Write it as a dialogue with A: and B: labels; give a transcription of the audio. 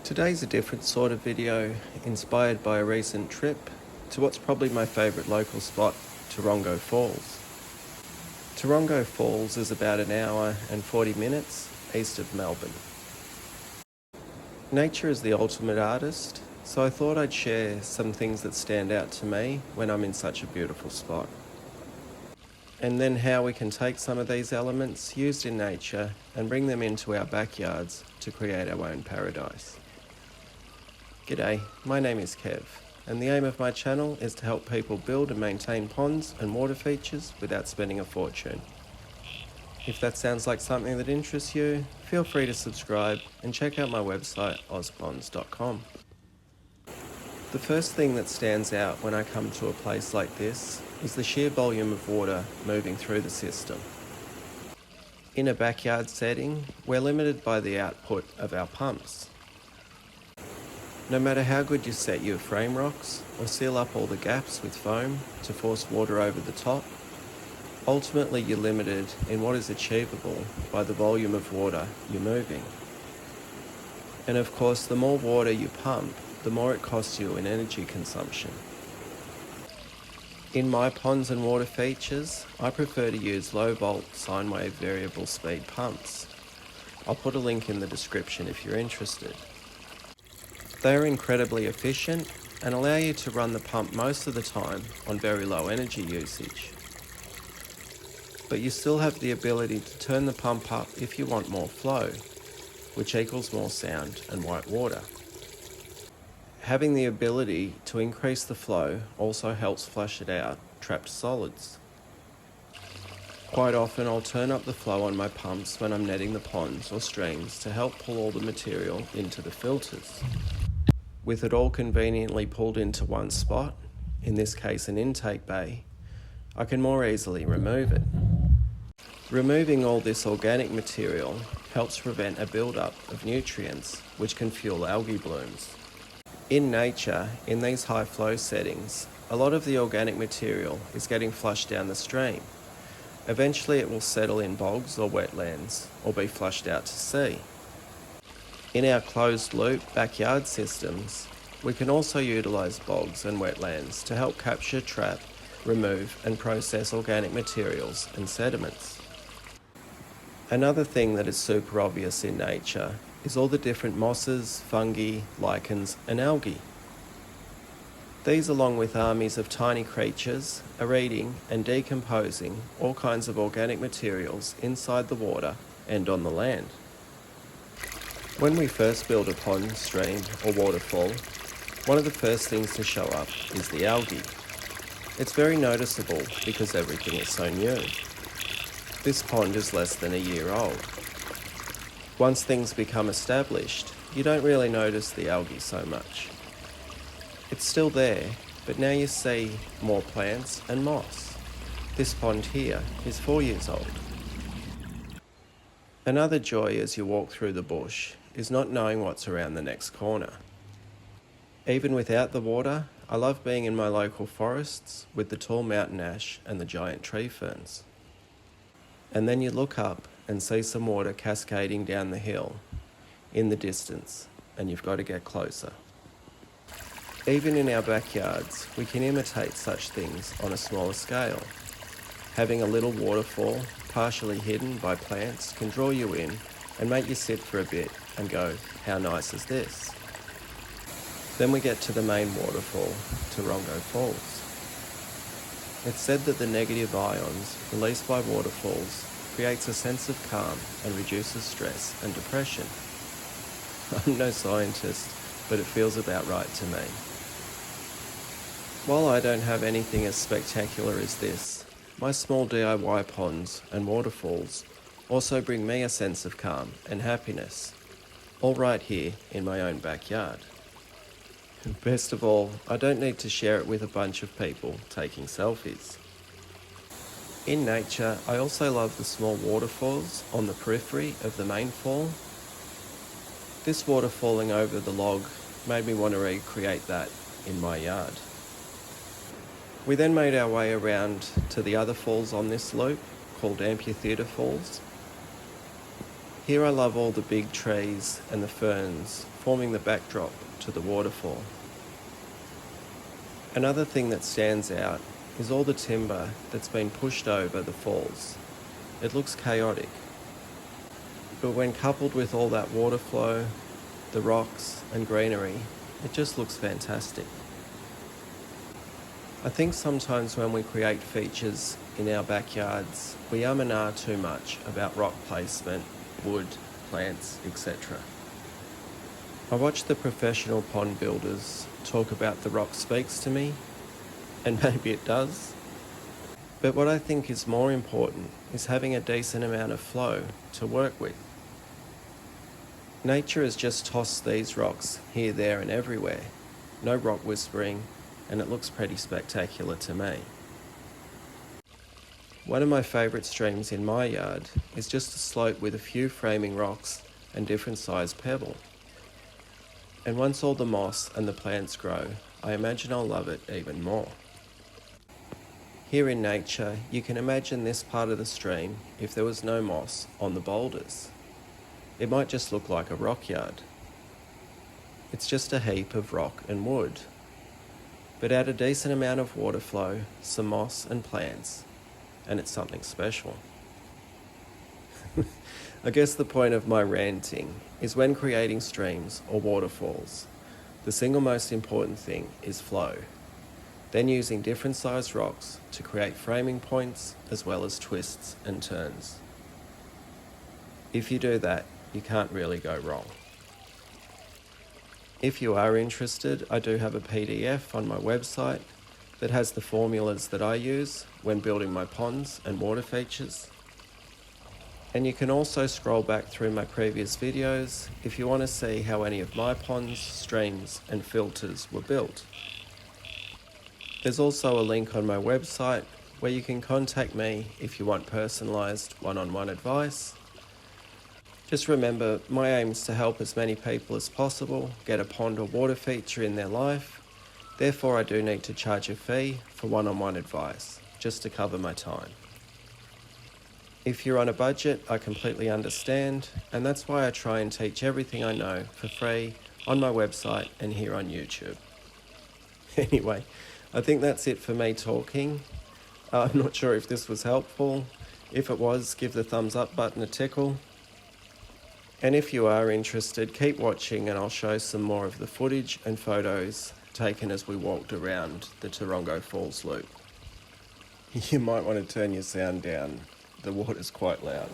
A: Today's a different sort of video, inspired by a recent trip to what's probably my favourite local spot, Torrongo Falls. Torrongo Falls is about an hour and 40 minutes east of Melbourne. Nature is the ultimate artist, so I thought I'd share some things that stand out to me when I'm in such a beautiful spot. And then how we can take some of these elements used in nature and bring them into our backyards to create our own paradise. G'day, my name is Kev, and the aim of my channel is to help people build and maintain ponds and water features without spending a fortune. If that sounds like something that interests you, feel free to subscribe and check out my website ozponds.com. The first thing that stands out when I come to a place like this is the sheer volume of water moving through the system. In a backyard setting, we're limited by the output of our pumps. No matter how good you set your frame rocks or seal up all the gaps with foam to force water over the top, ultimately you're limited in what is achievable by the volume of water you're moving. And of course, the more water you pump, the more it costs you in energy consumption. In my ponds and water features, I prefer to use low volt sine wave variable speed pumps. I'll put a link in the description if you're interested. They are incredibly efficient and allow you to run the pump most of the time on very low energy usage. But you still have the ability to turn the pump up if you want more flow, which equals more sound and white water. Having the ability to increase the flow also helps flush it out trapped solids. Quite often I'll turn up the flow on my pumps when I'm netting the ponds or streams to help pull all the material into the filters. With it all conveniently pulled into one spot, in this case an intake bay, I can more easily remove it. Removing all this organic material helps prevent a build-up of nutrients which can fuel algae blooms. In nature, in these high flow settings, a lot of the organic material is getting flushed down the stream. Eventually it will settle in bogs or wetlands or be flushed out to sea. In our closed loop backyard systems, we can also utilise bogs and wetlands to help capture, trap, remove and process organic materials and sediments. Another thing that is super obvious in nature is all the different mosses, fungi, lichens and algae. These, along with armies of tiny creatures, are eating and decomposing all kinds of organic materials inside the water and on the land. When we first build a pond, stream or waterfall, one of the first things to show up is the algae. It's very noticeable because everything is so new. This pond is less than a year old. Once things become established, you don't really notice the algae so much. It's still there, but now you see more plants and moss. This pond here is 4 years old. Another joy as you walk through the bush is not knowing what's around the next corner. Even without the water, I love being in my local forests with the tall mountain ash and the giant tree ferns. And then you look up and see some water cascading down the hill in the distance, and you've got to get closer. Even in our backyards, we can imitate such things on a smaller scale. Having a little waterfall, partially hidden by plants, can draw you in and make you sit for a bit and go, how nice is this? Then we get to the main waterfall, Torrongo Falls. It's said that the negative ions released by waterfalls creates a sense of calm and reduces stress and depression. I'm no scientist, but it feels about right to me. While I don't have anything as spectacular as this, my small DIY ponds and waterfalls also bring me a sense of calm and happiness, all right here in my own backyard. And best of all, I don't need to share it with a bunch of people taking selfies. In nature, I also love the small waterfalls on the periphery of the main fall. This water falling over the log made me want to recreate that in my yard. We then made our way around to the other falls on this loop, called Amphitheatre Falls. Here I love all the big trees and the ferns forming the backdrop to the waterfall. Another thing that stands out is all the timber that's been pushed over the falls. It looks chaotic, but when coupled with all that water flow, the rocks and greenery, it just looks fantastic. I think sometimes when we create features in our backyards, we and ah too much about rock placement, wood, plants, etc. I watch the professional pond builders talk about the rock speaks to me, and maybe it does. But what I think is more important is having a decent amount of flow to work with. Nature has just tossed these rocks here, there and everywhere. No rock whispering, and it looks pretty spectacular to me. One of my favourite streams in my yard is just a slope with a few framing rocks and different sized pebble. And once all the moss and the plants grow, I imagine I'll love it even more. Here in nature, you can imagine this part of the stream if there was no moss on the boulders. It might just look like a rock yard. It's just a heap of rock and wood. But add a decent amount of water flow, some moss and plants, and it's something special. I guess the point of my ranting is when creating streams or waterfalls, the single most important thing is flow. Then using different sized rocks to create framing points as well as twists and turns. If you do that, you can't really go wrong. If you are interested, I do have a PDF on my website that has the formulas that I use when building my ponds and water features. And you can also scroll back through my previous videos if you want to see how any of my ponds, streams and filters were built. There's also a link on my website where you can contact me if you want personalised one-on-one advice. Just remember, my aim is to help as many people as possible get a pond or water feature in their life. Therefore, I do need to charge a fee for one-on-one advice, just to cover my time. If you're on a budget, I completely understand, and that's why I try and teach everything I know for free on my website and here on YouTube. Anyway, I think that's it for me talking. I'm not sure if this was helpful. If it was, give the thumbs up button a tickle. And if you are interested, keep watching and I'll show some more of the footage and photos taken as we walked around the Torrongo Falls loop. You might want to turn your sound down. The water's quite loud.